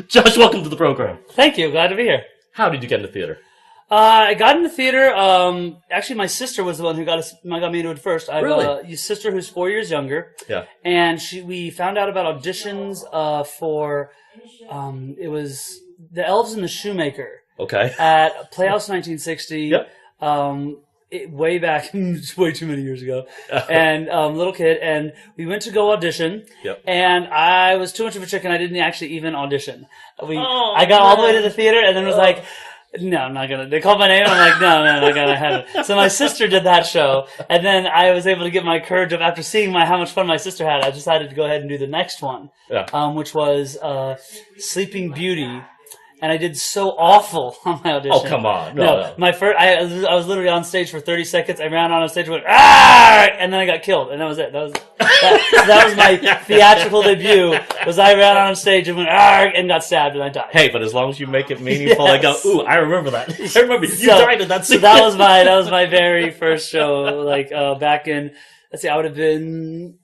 Josh, welcome to the program. Thank you. Glad to be here. How did you get into theater? I got into theater. Actually, my sister was the one who got me into it first. I have Really? a sister who's 4 years younger. Yeah. And we found out about auditions for it was The Elves and the Shoemaker Okay. at Playhouse 1960. Yep. Way back, way too many years ago, and little kid, and we went to go audition. Yep. And I was too much of a chicken. I didn't actually even audition. I got all the way to the theater, and then was like, "No, I'm not gonna." They called my name, and I'm like, "No, not gonna have it." So my sister did that show, and then I was able to get my courage up after seeing how much fun my sister had. I decided to go ahead and do the next one, which was Sleeping Beauty. And I did so awful on my audition. Oh, come on. No. My first, I was literally on stage for 30 seconds. I ran on stage and went, "Ah!" And then I got killed. And that was it. That was my theatrical debut, was I ran on stage and went, "Ah!" and got stabbed and I died. Hey, but as long as you make it meaningful, I go, ooh, I remember that. I remember you died in that scene. So that was my very first show, back in, let's see, I would have been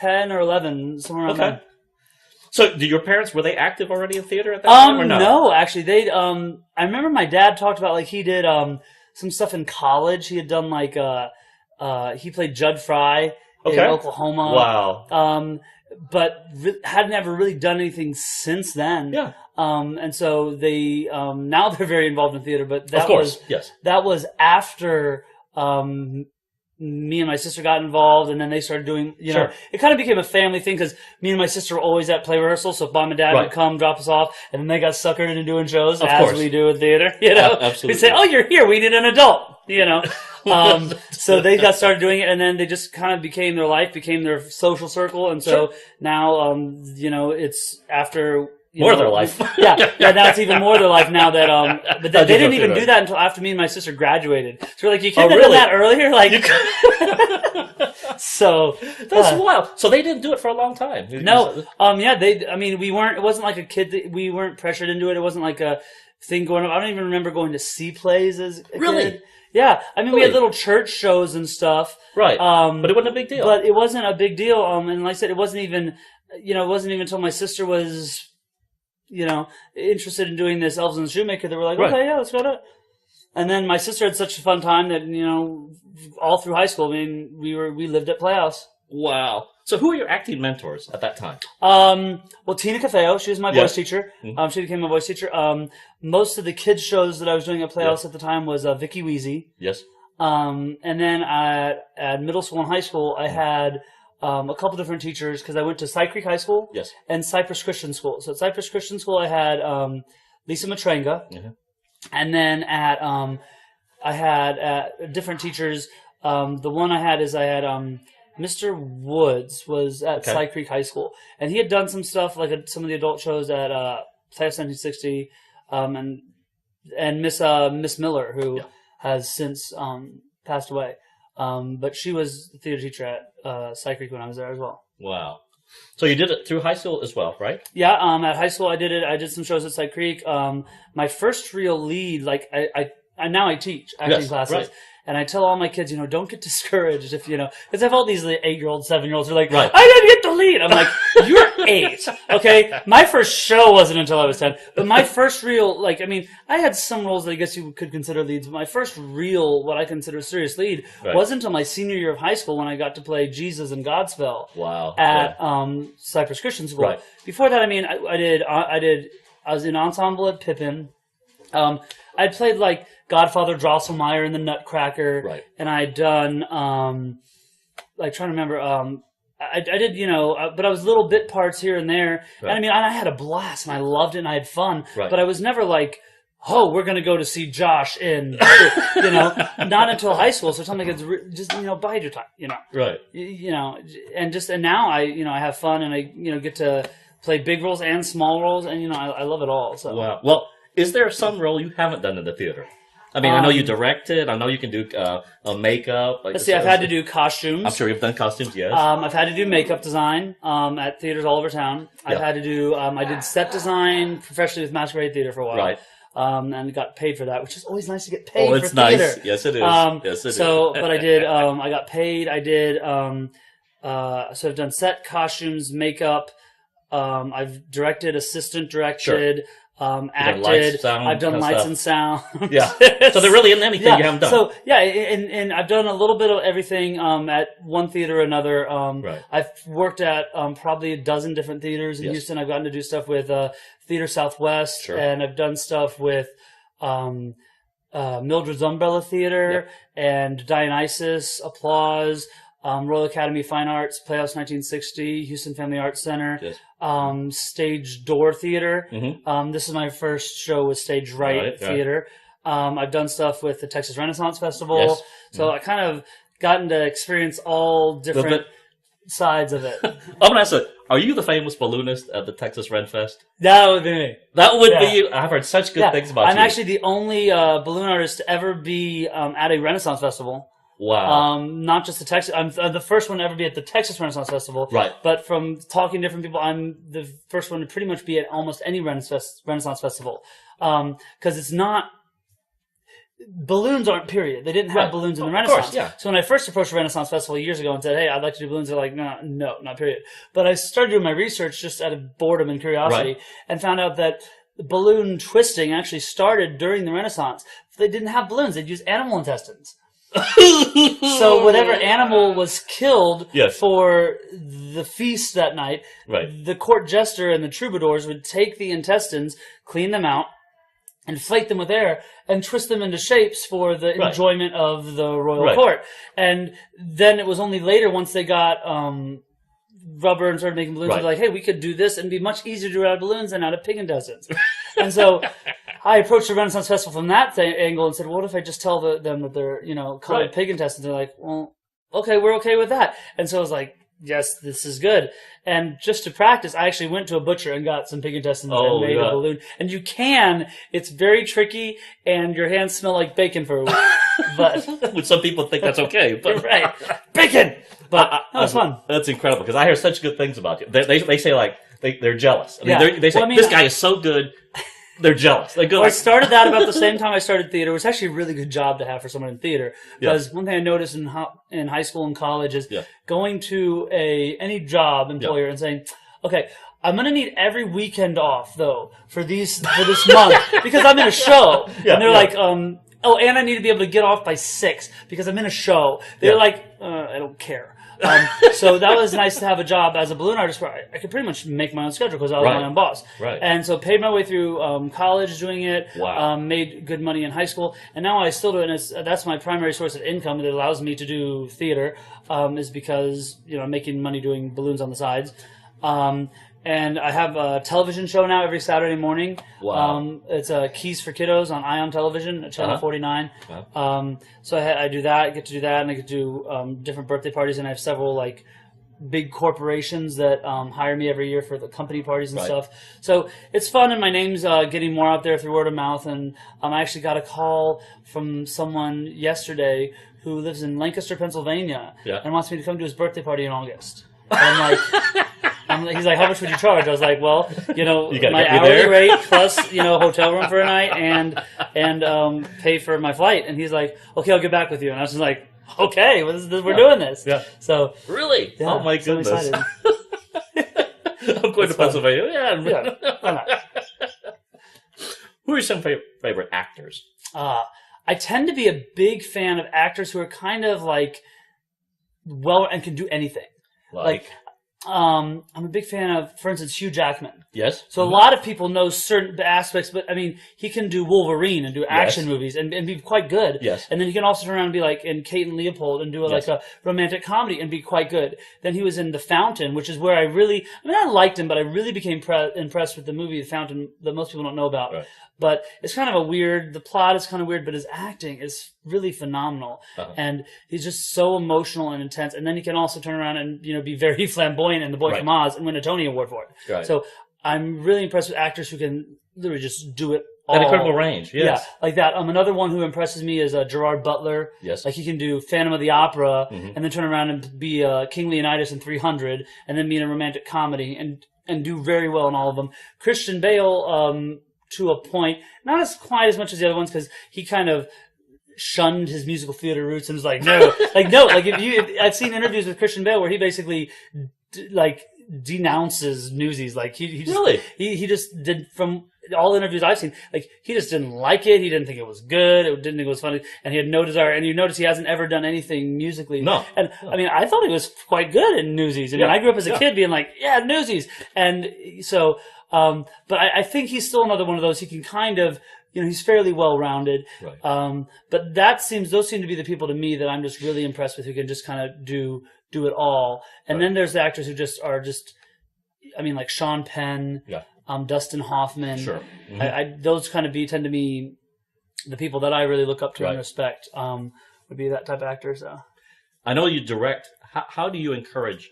10 or 11, somewhere around there. So, your parents, were they active already in theater at that time or no? No, actually, I remember my dad talked about, he did, some stuff in college. He had done, he played Judd Fry in Oklahoma. Wow. But had never really done anything since then. Yeah. And so they, now they're very involved in theater, but of course, yes. That was after, me and my sister got involved, and then they started doing, Sure. It kind of became a family thing because me and my sister were always at play rehearsal, so Mom and Dad would come, drop us off, and then they got suckered into doing shows, as we do in theater, Absolutely. We'd say, "Oh, you're here, we need an adult," So they started doing it, and then they just kind of became their life, became their social circle, and so now, it's after... More of their life. yeah, now it's even more of their life now that, but they didn't even do that until after me and my sister graduated. So we're like, you couldn't have done that earlier? So. That's wild. So they didn't do it for a long time? No. It wasn't like a kid, we weren't pressured into it. It wasn't like a thing going on. I don't even remember going to see plays as a kid. Yeah. We had little church shows and stuff. Right. But it wasn't a big deal. But it wasn't a big deal. And like I said, it wasn't even until my sister was, interested in doing this Elves and the Shoemaker, they were like, okay, yeah, let's go to it. And then my sister had such a fun time that, all through high school, we lived at Playhouse. Wow. So who were your acting mentors at that time? Well, Tina Cafeo, she was my voice teacher. Mm-hmm. She became my voice teacher. Most of the kids shows that I was doing at Playhouse at the time was Vicky Wheezy. Yes. And then at middle school and high school, I had a couple different teachers because I went to Cy Creek High School and Cypress Christian School. So at Cypress Christian School, I had Lisa Matrenga, and then I had different teachers. The one I had Mr. Woods was at Cy Creek High School, and he had done some stuff like some of the adult shows at Playhouse 1960, and Miss Miller, who has since passed away. But she was the theater teacher at Cy Creek when I was there as well. Wow. So you did it through high school as well, right? Yeah, at high school I did it. I did some shows at Cy Creek. My first real lead, now I teach acting classes. Right. And I tell all my kids, don't get discouraged if, because I have all these 8-year-olds, 7-year-olds who are like, I didn't get the lead. I'm like, you're 8, okay? My first show wasn't until I was 10. But my first real, I had some roles that I guess you could consider leads, but my first real, what I consider a serious lead, wasn't until my senior year of high school when I got to play Jesus in Godspell. Wow. At Cypress Christian School. Right. Before that, I was in ensemble at Pippin. I'd played Godfather Drosselmeyer in the Nutcracker, and I'd done trying to remember. I did, but I was little bit parts here and there, and I had a blast and I loved it and I had fun. Right. But I was never like, oh, we're gonna go to see Josh in, not until high school. So something that's just bide your time, Right. And now I have fun and I get to play big roles and small roles and I love it all. So wow. Well. Is there some role you haven't done in the theater? I know you directed. I know you can do makeup. Let's see, I've had to do costumes. I'm sure you've done costumes, yes. I've had to do makeup design at theaters all over town. I've had to do, I did set design professionally with Masquerade Theater for a while. Right. And got paid for that, which is always nice to get paid for theater. Oh, it's nice. Yes, it is. Yes, it is. But I did, I got paid. I did, so I've done set, costumes, makeup, I've directed, assistant directed, acted. Lights, sound, I've done lights and sound. Yeah. So they're really in anything you haven't done. So yeah, and I've done a little bit of everything at one theater or another. Right. I've worked at probably a dozen different theaters in Houston. I've gotten to do stuff with Theater Southwest, and I've done stuff with Mildred's Umbrella Theater and Dionysus, Applause, Royal Academy of Fine Arts, Playhouse 1960, Houston Family Arts Center, Stage Door Theater. This is my first show with Stage Right Theater. I've done stuff with the Texas Renaissance Festival. So I kind of gotten to experience all different sides of it. I'm going to ask you, are you the famous balloonist at the Texas Ren Fest? That would be me. That would be you. I've heard such good things about you. I'm actually the only balloon artist to ever be at a Renaissance Festival. Wow. Not just the Texas. I'm the first one to ever be at the Texas Renaissance Festival. Right. But from talking to different people, I'm the first one to pretty much be at almost any Renaissance Festival. Because it's not. Balloons aren't period. They didn't have balloons in the Renaissance. So when I first approached the Renaissance Festival years ago and said, hey, I'd like to do balloons, they're like, no, not period. But I started doing my research just out of boredom and curiosity and found out that balloon twisting actually started during the Renaissance. They didn't have balloons. They'd use animal intestines. So whatever animal was killed for the feast that night, the court jester and the troubadours would take the intestines, clean them out, inflate them with air, and twist them into shapes for the enjoyment of the royal court. And then it was only later, once they got rubber and started making balloons, they were like, hey, we could do this and it'd be much easier to do it out of balloons than out of pig intestines. And so I approached the Renaissance Festival from that angle and said, what if I just tell them that they're, colored pig intestines? They're like, well, okay, we're okay with that. And so I was like, yes, this is good. And just to practice, I actually went to a butcher and got some pig intestines and made a balloon. And you can. It's very tricky, and your hands smell like bacon for a week. But which some people think that's okay. But bacon! But that was fun. That's incredible, because I hear such good things about you. They say, like, they're jealous. I mean, they say, this guy is so good. They're jealous. They go. I started that about the same time I started theater. It was actually a really good job to have for someone in theater. Because one thing I noticed in high school and college is going to any job employer and saying, okay, I'm going to need every weekend off, though, for this month, because I'm in a show. And they're like, oh, and I need to be able to get off by 6 because I'm in a show. They're like, I don't care. So that was nice to have a job as a balloon artist where I could pretty much make my own schedule because I was my own boss. And so paid my way through college doing it, made good money in high school, and now I still do it, and that's my primary source of income that allows me to do theater, is because, I'm making money doing balloons on the sides. And I have a television show now every Saturday morning. It's Keys for Kiddos on Ion Television at Channel 49. So I do that, get to do that, and I get to do different birthday parties, and I have several big corporations that hire me every year for the company parties and stuff. So it's fun, and my name's getting more out there through word of mouth. And I actually got a call from someone yesterday who lives in Lancaster, Pennsylvania, and wants me to come to his birthday party in August. And I'm like, he's like, how much would you charge? I was like, well, my hourly rate plus, hotel room for a night and pay for my flight. And he's like, okay, I'll get back with you. And I was just like, okay, we're doing this. So really? Oh my goodness. I'm I'm going to Pennsylvania. Why not? Who are some favorite actors? I tend to be a big fan of actors who are kind of and can do anything. I'm a big fan of, for instance, Hugh Jackman. Yes. So a lot of people know certain aspects, but I mean, he can do Wolverine and do action movies and be quite good. Yes. And then he can also turn around and be like in Kate and Leopold and do a romantic comedy and be quite good. Then he was in The Fountain, which is where I liked him, but I really became impressed with the movie The Fountain that most people don't know about. But it's kind of the plot is kind of weird, but his acting is really phenomenal. And he's just so emotional and intense. And then he can also turn around and, be very flamboyant in The Boy from Oz and win a Tony Award for it. So I'm really impressed with actors who can literally just do it all. That incredible range, Yeah, like that. Another one who impresses me is Gerard Butler. Yes. Like he can do Phantom of the Opera and then turn around and be King Leonidas in 300 and then be in a romantic comedy and do very well in all of them. Christian Bale, to a point, not as quite as much as the other ones, because he kind of shunned his musical theater roots and was like, no. I've seen interviews with Christian Bale where he basically denounces Newsies. Like he just, really he just did, from all the interviews I've seen, like he just didn't like it. He didn't think it was good. It didn't think it was funny, and he had no desire. And you notice he hasn't ever done anything musically. No. And I mean, I thought he was quite good in Newsies. I mean, I grew up as a kid being like, yeah, Newsies, and so. But I think he's still another one of those. He can kind of, he's fairly well rounded. Right. But those seem to be the people to me that I'm just really impressed with, who can just kind of do it all. And then there's the actors who just are just, I mean, like Sean Penn. Yeah. Dustin Hoffman. Sure. Mm-hmm. Those kind of tend to be the people that I really look up to and respect. Would be that type of actor. So, I know you direct. How do you encourage,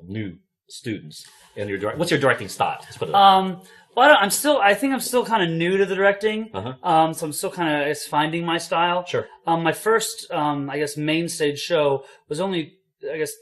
new students in your direct? What's your directing style? Let's put it. Well, I think I'm still kind of new to the directing. Uh-huh. So I'm still kind of finding my style. Sure. My first, main stage show was only,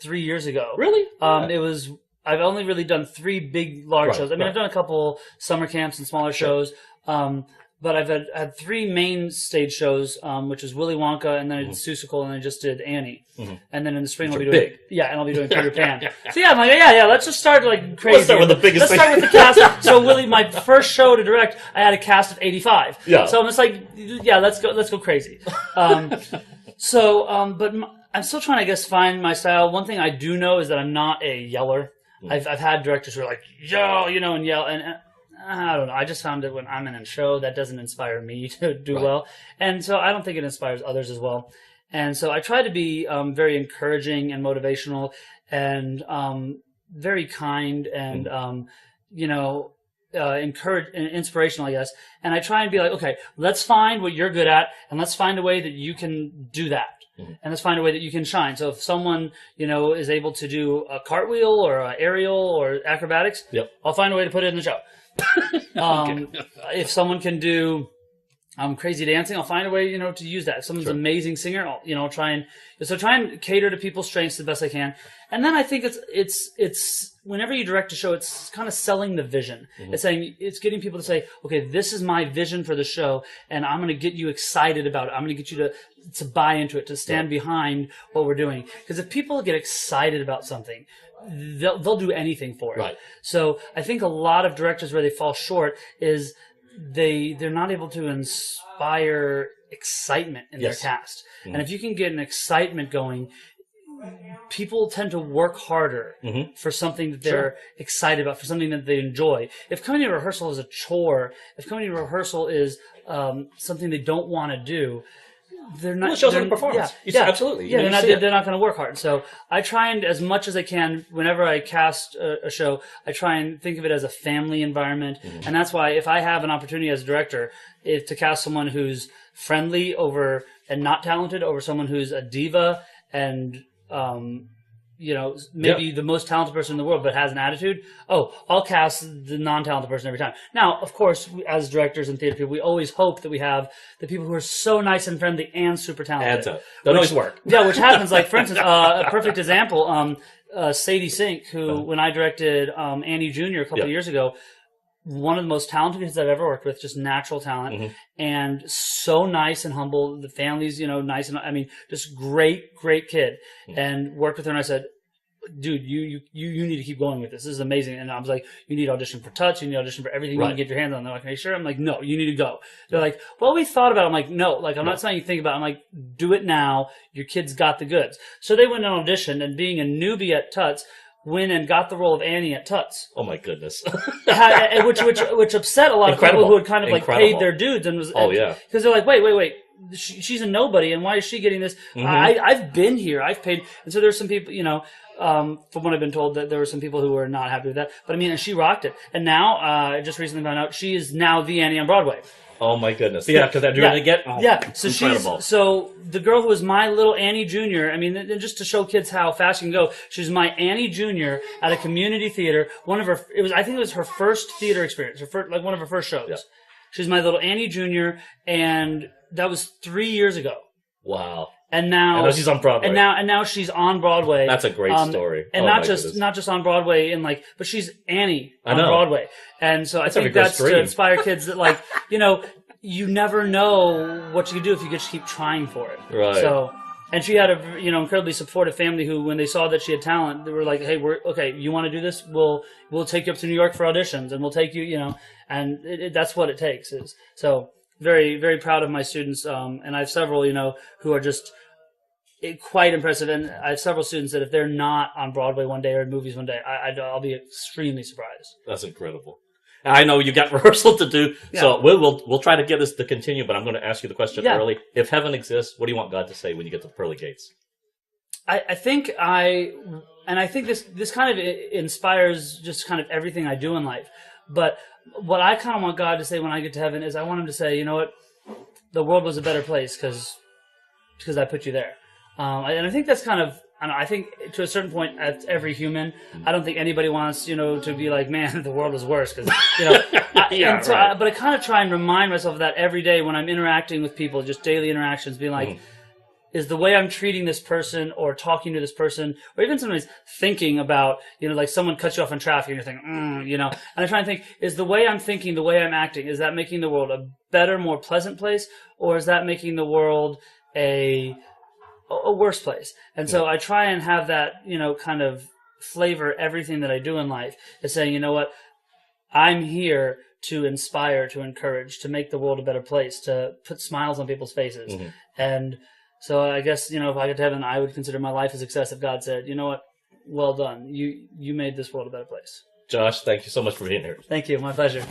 3 years ago. Really? It was. I've only really done 3 large shows. I mean, I've done a couple summer camps and smaller shows, but I've had 3 main stage shows, which is Willy Wonka, and then I did Seussical, and I just did Annie, and then in the spring I'll be doing and I'll be doing Peter Pan. So I'm like, let's just start like crazy. Let's start with the biggest. Let's start with the cast. So my first show to direct, I had a cast of 85. Yeah. So I'm just like, let's go crazy. But I'm still trying to find my style. One thing I do know is that I'm not a yeller. I've had directors who are like, yo, and yell, and I don't know. I just found that when I'm in a show, that doesn't inspire me to do well. And so I don't think it inspires others as well. And so I try to be very encouraging and motivational and very kind and, encourage and inspirational, I guess. And I try and be like, okay, let's find what you're good at and let's find a way that you can do that. And let's find a way that you can shine. So if someone, is able to do a cartwheel or an aerial or acrobatics, I'll find a way to put it in the show. If someone can do crazy dancing, I'll find a way, to use that. If someone's an amazing singer, I'll try and cater to people's strengths the best I can. And then I think it's whenever you direct a show, it's kind of selling the vision. It's getting people to say, okay, this is my vision for the show, and I'm going to get you excited about it. I'm going to get you to buy into it, to stand behind what we're doing. Because if people get excited about something, they'll do anything for it. Right. So I think a lot of directors where they fall short is they're not able to inspire excitement in their cast. And if you can get an excitement going, people tend to work harder for something that they're excited about, for something that they enjoy. If coming to rehearsal is a chore, if coming to rehearsal is something they don't want to do, they're not. Well, it shows in the performance. Absolutely. Yeah, they're not going to work hard. So I try and, as much as I can, whenever I cast a show, I try and think of it as a family environment. And that's why if I have an opportunity as a director to cast someone who's friendly over and not talented over someone who's a diva and maybe the most talented person in the world but has an attitude, I'll cast the non-talented person every time. Now, of course, as directors and theater people, we always hope that we have the people who are so nice and friendly and super talented. Don't always work. Yeah, which happens. Like, for instance, a perfect example, Sadie Sink, who, when I directed Annie Jr. a couple of years ago, one of the most talented kids I've ever worked with, just natural talent, and so nice and humble. The family's, nice, and just great kid. And worked with her, and I said, dude, you need to keep going with this. This is amazing. And I was like, you need to audition for touch, you need to audition for everything you can get your hands on. They're like, are you sure? I'm like, no, you need to go. They're like, well, we thought about it. I'm like, no, like, I'm not saying you think about it. I'm like, do it now. Your kid's got the goods. So they went and auditioned, and being a newbie at Tuts, went and got the role of Annie at Tuts. Oh my goodness! which upset a lot of people who had kind of like paid their dudes and was because they're like, wait, she's a nobody, and why is she getting this? I've been here, I've paid, and so there's some people, from what I've been told, that there were some people who were not happy with that. But and she rocked it, and now I just recently found out she is now the Annie on Broadway. Oh my goodness! Yeah, because they're doing it again. So incredible. So the girl who was my little Annie Jr. Just to show kids how fast you can go, she was my Annie Jr. at a community theater. I think it was her first theater experience, one of her first shows. Yeah. She was my little Annie Jr. and that was 3 years ago. Wow. And now she's on Broadway. And now she's on Broadway. That's a great story. And not just on Broadway but she's Annie on Broadway. And so I think that's to inspire kids that you never know what you can do if you just keep trying for it. Right. So And she had a incredibly supportive family who, when they saw that she had talent, they were like, "Hey, we're okay. You want to do this? We'll take you up to New York for auditions, and we'll take you, and that's what it takes." So very, very proud of my students, and I have several, who are just quite impressive. And I have several students that if they're not on Broadway one day or in movies one day, I'll be extremely surprised. That's incredible. I know you got rehearsal to do, so we'll try to get this to continue, but I'm going to ask you the question early. If heaven exists, what do you want God to say when you get to the pearly gates? I think this kind of inspires just kind of everything I do in life. But what I kind of want God to say when I get to heaven is I want him to say, you know what, the world was a better place because I put you there. And I think that's kind of, I think to a certain point, as every human, I don't think anybody wants, to be like, man, the world is worse. Because, but I kind of try and remind myself of that every day when I'm interacting with people, just daily interactions, being like, is the way I'm treating this person or talking to this person, or even sometimes thinking about, like someone cuts you off in traffic and you're thinking, and I try and think, is the way I'm thinking, the way I'm acting, is that making the world a better, more pleasant place, or is that making the world a worse place? And so I try and have that, kind of flavor everything that I do in life, is saying, you know what, I'm here to inspire, to encourage, to make the world a better place, to put smiles on people's faces. And so I guess, if I get to heaven, I would consider my life a success if God said, you know what, well done. You made this world a better place. Josh, thank you so much for being here. Thank you. My pleasure.